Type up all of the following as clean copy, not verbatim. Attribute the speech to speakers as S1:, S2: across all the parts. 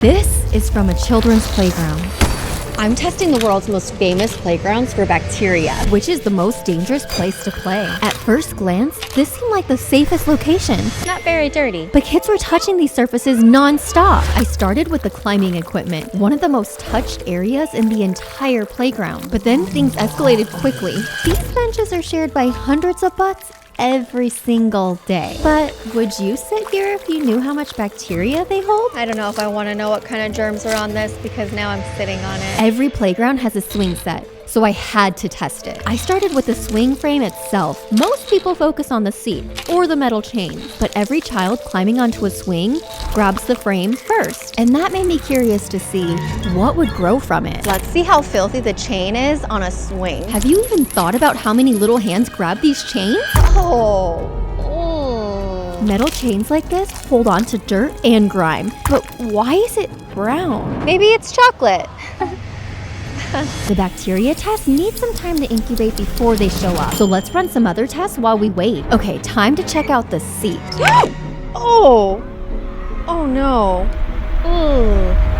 S1: This is from a children's playground,
S2: I'm testing the world's most famous playgrounds for bacteria.
S1: which is the most dangerous place to play. At first glance, this seemed like the safest location,
S2: Not very dirty.
S1: but kids were touching these surfaces non-stop. I started with the climbing equipment, one of the most touched areas in the entire playground. But then things escalated quickly. These benches are shared by hundreds of butts every single day. But would you sit here if you knew how much bacteria they hold?
S2: I don't know if I want to know what kind of germs are on this because now I'm sitting on it.
S1: Every playground has a swing set, so I had to test it. I started with the swing frame itself. Most people focus on the seat or the metal chain, but every child climbing onto a swing grabs the frame first. And that made me curious to see what would grow from it.
S2: Let's see how filthy the chain is on a swing.
S1: Have you even thought about how many little hands grab these chains?
S2: Oh.
S1: Metal chains like this hold on to dirt and grime, but why is it brown?
S2: Maybe it's chocolate.
S1: The bacteria test needs some time to incubate before they show up. So let's run some other tests while we wait. Okay, time to check out the seat.
S2: Oh. Oh no. Ooh.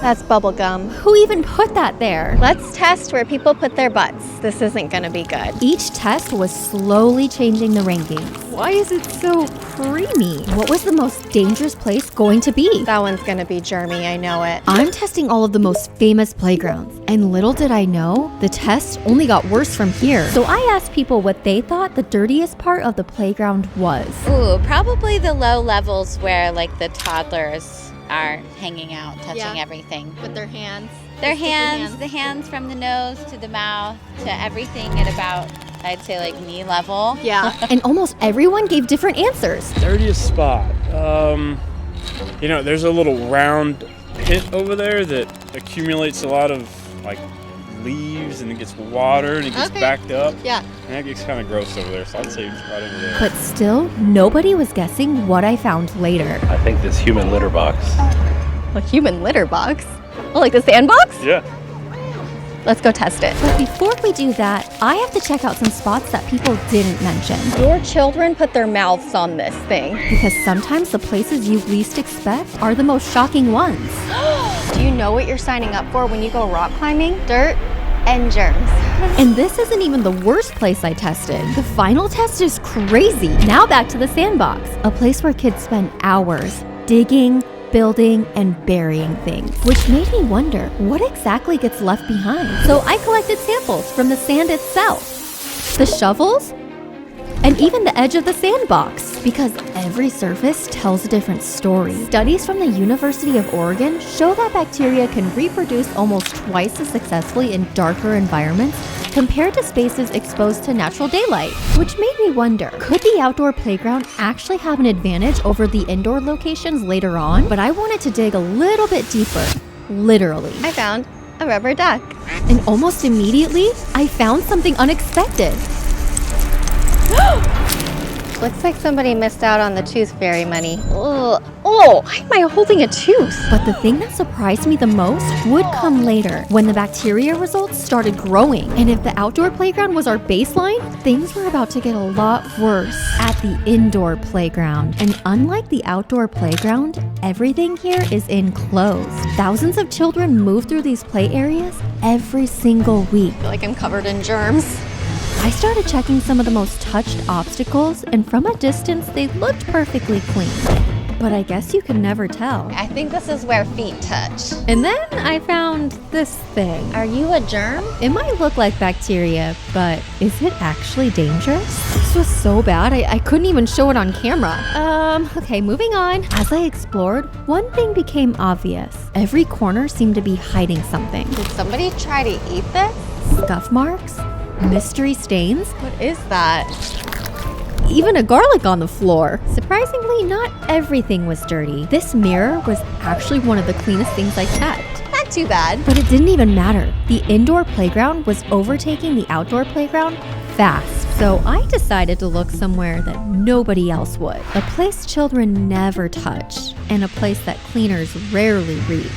S2: That's bubble gum.
S1: Who even put that there?
S2: Let's test where people put their butts. This isn't gonna be good.
S1: Each test was slowly changing the rankings. Why is it so creamy? What was the most dangerous place going to be?
S2: That one's gonna be germy, I know it.
S1: I'm testing all of the most famous playgrounds, and little did I know, the test only got worse from here. So I asked people what they thought the dirtiest part of the playground was.
S3: Ooh, probably the low levels where like the toddlers are hanging out, touching everything.
S2: With their hands.
S3: Their hands, the hands from the nose to the mouth to everything at about, I'd say like knee level.
S2: Yeah.
S1: And almost everyone gave different answers.
S4: Dirtiest spot. There's a little round pit over there that accumulates a lot of like leaves and it gets water and it gets
S2: Okay.
S4: backed up.
S2: Yeah.
S4: And that gets kind of gross over there, so I'd say it's right over there.
S1: But still, nobody was guessing what I found later.
S5: I think this human litter box.
S2: A human litter box? Oh, like the sandbox?
S4: Yeah.
S2: Let's go test it.
S1: But before we do that, I have to check out some spots that people didn't mention.
S2: Your children put their mouths on this thing.
S1: Because sometimes the places you least expect are the most shocking ones.
S2: Do you know what you're signing up for when you go rock climbing? Dirt and germs.
S1: And this isn't even the worst place I tested. The final test is crazy. Now back to the sandbox, a place where kids spend hours digging, building, and burying things, which made me wonder what exactly gets left behind. So I collected samples from the sand itself, the shovels, and even the edge of the sandbox, because every surface tells a different story. Studies from the University of Oregon show that bacteria can reproduce almost twice as successfully in darker environments compared to spaces exposed to natural daylight, which made me wonder, could the outdoor playground actually have an advantage over the indoor locations later on? But I wanted to dig a little bit deeper, literally.
S2: I found a rubber duck.
S1: And almost immediately, I found something unexpected.
S2: Looks like somebody missed out on the tooth fairy money. Ugh. Oh, why am I holding a tooth?
S1: But the thing that surprised me the most would come later, when the bacteria results started growing. And if the outdoor playground was our baseline, things were about to get a lot worse at the indoor playground. And unlike the outdoor playground, everything here is enclosed. Thousands of children move through these play areas every single week.
S2: I feel like I'm covered in germs.
S1: I started checking some of the most touched obstacles, and from a distance, they looked perfectly clean. But I guess you can never tell.
S2: I think this is where feet touch.
S1: And then I found this thing.
S2: Are you a germ?
S1: It might look like bacteria, but is it actually dangerous? This was so bad, I couldn't even show it on camera. Okay, moving on. As I explored, one thing became obvious. Every corner seemed to be hiding something.
S2: Did somebody try to eat this?
S1: Scuff marks, mystery stains,
S2: What is that?
S1: even a garlic on the floor. Surprisingly, not everything was dirty. This mirror was actually one of the cleanest things I checked.
S2: Not too bad.
S1: But it didn't even matter. The indoor playground was overtaking the outdoor playground fast. So I decided to look somewhere that nobody else would. A place children never touch, and a place that cleaners rarely reach.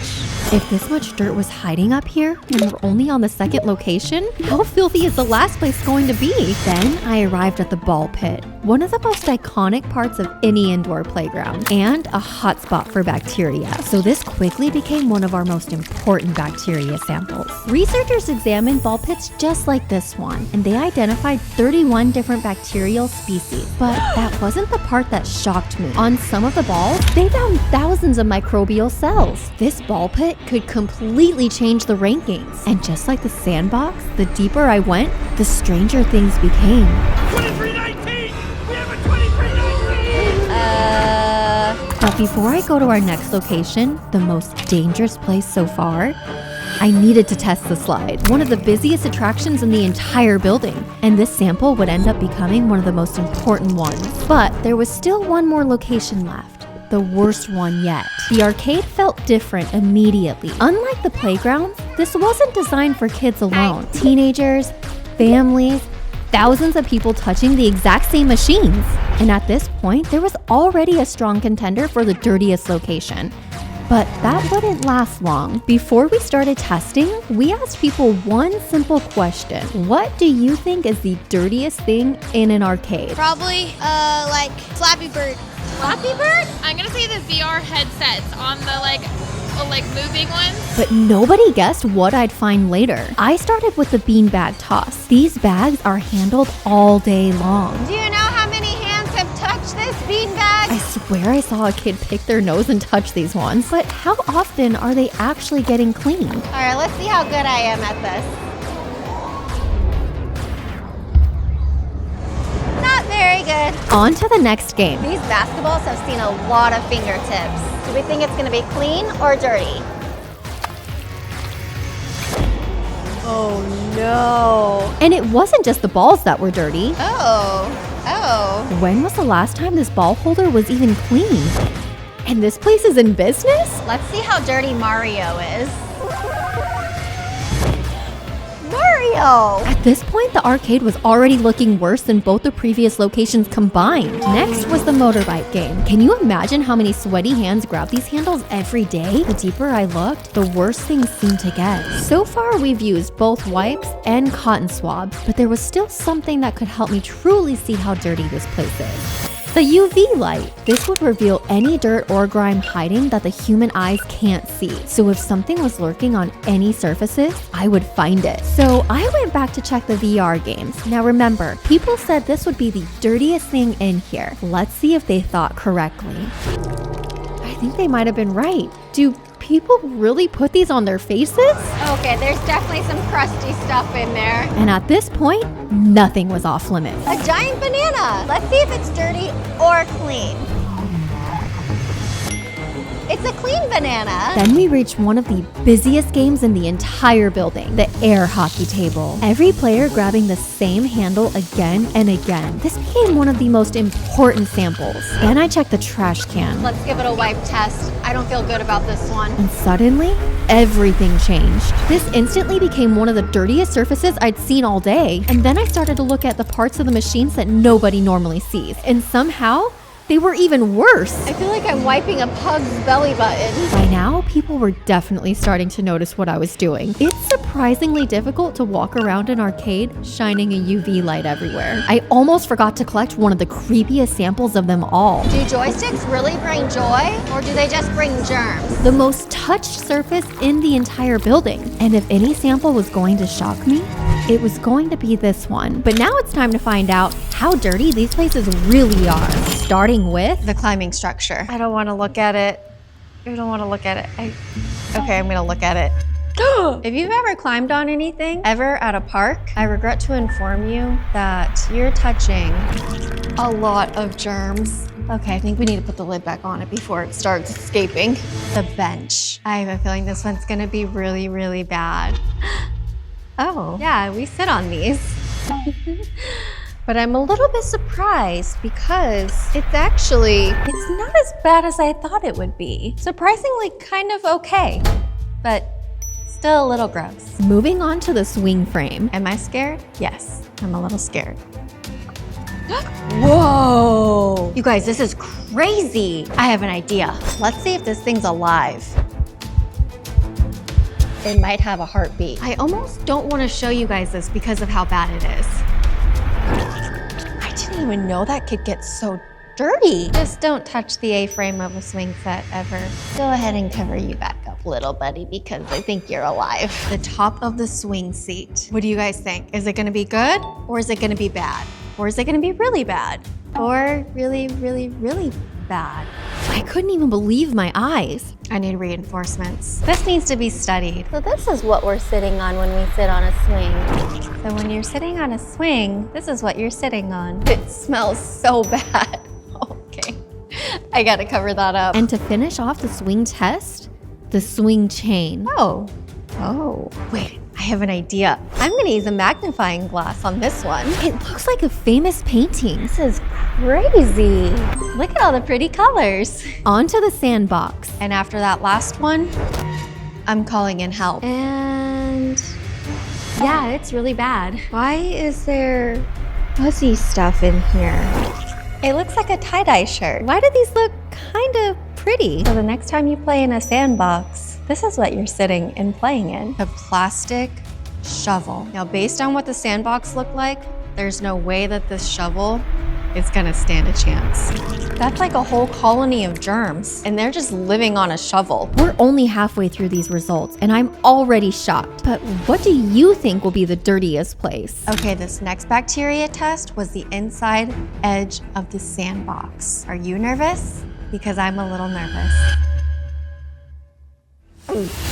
S1: If this much dirt was hiding up here, and we're only on the second location, how filthy is the last place going to be? Then I arrived at the ball pit, one of the most iconic parts of any indoor playground, and a hotspot for bacteria. So this quickly became one of our most important bacteria samples. Researchers examined ball pits just like this one, and they identified 31 different bacterial species. But that wasn't the part that shocked me. On some of the balls, they found thousands of microbial cells. This ball pit could completely change the rankings. And just like the sandbox, the deeper I went, the stranger things became.
S5: 2319! We have a 2319!
S1: But before I go to our next location, the most dangerous place so far, I needed to test the slide, one of the busiest attractions in the entire building. And this sample would end up becoming one of the most important ones. But there was still one more location left. The worst one yet. The arcade felt different immediately. Unlike the playgrounds, this wasn't designed for kids alone. Teenagers, families, thousands of people touching the exact same machines. And at this point, there was already a strong contender for the dirtiest location. But that wouldn't last long. Before we started testing, we asked people one simple question. What do you think is the dirtiest thing in an arcade?
S6: Probably, like Flappy Bird.
S7: Flappy Bird? I'm gonna say the VR headsets on the like moving ones.
S1: But nobody guessed what I'd find later. I started with the beanbag toss. These bags are handled all day long.
S2: Do you know how many hands have touched this beanbag?
S1: I swear I saw a kid pick their nose and touch these ones. But how often are they actually getting cleaned?
S2: All right, let's see how good I am at this. Not very good.
S1: On to the next game.
S2: These basketballs have seen a lot of fingertips. Do we think it's gonna be clean or dirty? Oh no.
S1: And it wasn't just the balls that were dirty.
S2: Oh.
S1: When was the last time this ball holder was even clean? And this place is in business?
S2: Let's see how dirty Mario is. Mario!
S1: At this point, the arcade was already looking worse than both the previous locations combined. Next was the motorbike game. Can you imagine how many sweaty hands grab these handles every day? The deeper I looked, the worse things seemed to get. So far, we've used both wipes and cotton swabs, but there was still something that could help me truly see how dirty this place is. The UV light. This would reveal any dirt or grime hiding that the human eyes can't see. So if something was lurking on any surfaces, I would find it. So I went back to check the VR games. Now remember, people said this would be the dirtiest thing in here. Let's see if they thought correctly. I think they might have been right. Do people really put these on their faces?
S2: Okay, there's definitely some crusty stuff in there.
S1: And at this point, nothing was off limits.
S2: A giant banana. Let's see if it's dirty or clean. It's a clean banana.
S1: Then we reached one of the busiest games in the entire building, the air hockey table. Every player grabbing the same handle again and again. This became one of the most important samples. Then I checked the trash can.
S2: Let's give it a wipe test. I don't feel good about this one.
S1: And suddenly, everything changed. This instantly became one of the dirtiest surfaces I'd seen all day. And then I started to look at the parts of the machines that nobody normally sees. And somehow, they were even worse.
S2: I feel like I'm wiping a pug's belly button.
S1: By now, people were definitely starting to notice what I was doing. It's surprisingly difficult to walk around an arcade shining a UV light everywhere. I almost forgot to collect one of the creepiest samples of them all.
S2: Do joysticks really bring joy, or do they just bring germs?
S1: The most touched surface in the entire building. And if any sample was going to shock me, it was going to be this one. But now it's time to find out how dirty these places really are. Starting with
S2: the climbing structure. I don't want to look at it. I don't want to look at it. Okay, I'm gonna look at it. If you've ever climbed on anything, ever at a park, I regret to inform you that you're touching a lot of germs. Okay, I think we need to put the lid back on it before it starts escaping. The bench. I have a feeling this one's gonna be really, really bad. Oh, yeah, we sit on these. But I'm a little bit surprised because it's not as bad as I thought it would be. Surprisingly kind of okay, but still a little gross.
S1: moving on to the swing frame.
S2: Am I scared? Yes, I'm a little scared. Whoa! You guys, this is crazy. I have an idea. Let's see if this thing's alive. It might have a heartbeat. I almost don't want to show you guys this because of how bad it is. I didn't even know that could get so dirty. Just don't touch the A-frame of a swing set ever. Go ahead and cover you back up, little buddy, because I think you're alive. The top of the swing seat. What do you guys think? Is it gonna be good or is it gonna be bad? Or is it gonna be really bad? Or really, really, really bad?
S1: I couldn't even believe my eyes.
S2: I need reinforcements. This needs to be studied.
S3: So this is what we're sitting on when we sit on a swing.
S2: So when you're sitting on a swing, this is what you're sitting on. It smells so bad. Okay, I gotta cover that up.
S1: And to finish off the swing test, the swing chain.
S2: Oh, wait, I have an idea. I'm gonna use a magnifying glass on this one.
S1: It looks like a famous painting.
S2: This is crazy. Look at all the pretty colors.
S1: Onto the sandbox.
S2: And after that last one, I'm calling in help. And yeah, it's really bad. Why is there fuzzy stuff in here? It looks like a tie-dye shirt.
S1: Why do these look kind of pretty?
S2: So the next time you play in a sandbox, this is what you're sitting and playing in. A plastic shovel. Now, based on what the sandbox looked like, there's no way that this shovel is gonna stand a chance. That's like a whole colony of germs, and they're just living on a shovel.
S1: We're only halfway through these results, and I'm already shocked. But what do you think will be the dirtiest place?
S2: Okay, this next bacteria test was the inside edge of the sandbox. Are you nervous? Because I'm a little nervous.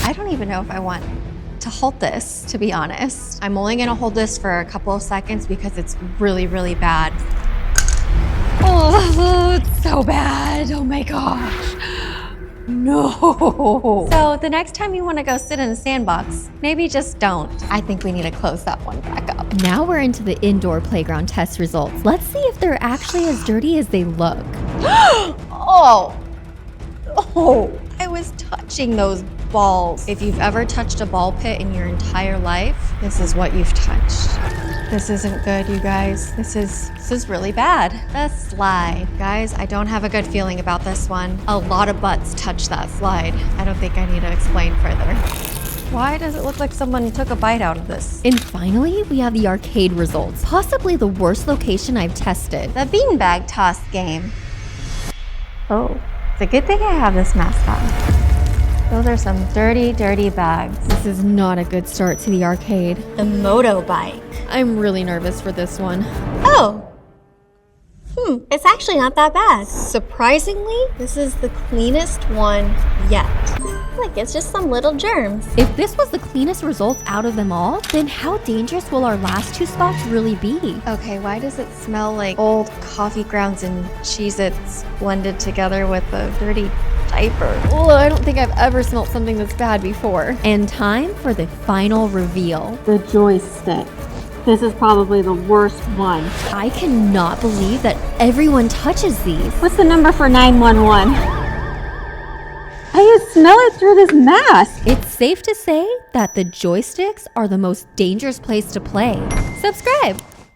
S2: I don't even know if I want to hold this, to be honest. I'm only gonna hold this for a couple of seconds because it's really, really bad. Oh, it's so bad. Oh my gosh. No. So the next time you want to go sit in a sandbox, maybe just don't. I think we need to close that one back up.
S1: Now we're into the indoor playground test results. Let's see if they're actually as dirty as they look.
S2: Oh, I was touching those balls. If you've ever touched a ball pit in your entire life, this is what you've touched. This isn't good, you guys. This is really bad. The slide. Guys, I don't have a good feeling about this one. A lot of butts touched that slide. I don't think I need to explain further. Why does it look like someone took a bite out of this?
S1: And finally, we have the arcade results. Possibly the worst location I've tested.
S2: The beanbag toss game. Oh, it's a good thing I have this mask on. Those are some dirty, dirty bags.
S1: This is not a good start to the arcade.
S2: The moto bike.
S1: I'm really nervous for this one.
S2: Oh. It's actually not that bad. Surprisingly, this is the cleanest one yet. Like, it's just some little germs.
S1: If this was the cleanest results out of them all, then how dangerous will our last two spots really be?
S2: Okay, why does it smell like old coffee grounds and Cheez-Its blended together with a dirty diaper?
S1: Oh, I don't think I've ever smelled something this bad before. And time for the final reveal.
S8: The joystick. This is probably the worst one.
S1: I cannot believe that everyone touches these.
S8: What's the number for 911? I can smell it through this mask.
S1: It's safe to say that the joysticks are the most dangerous place to play. Subscribe!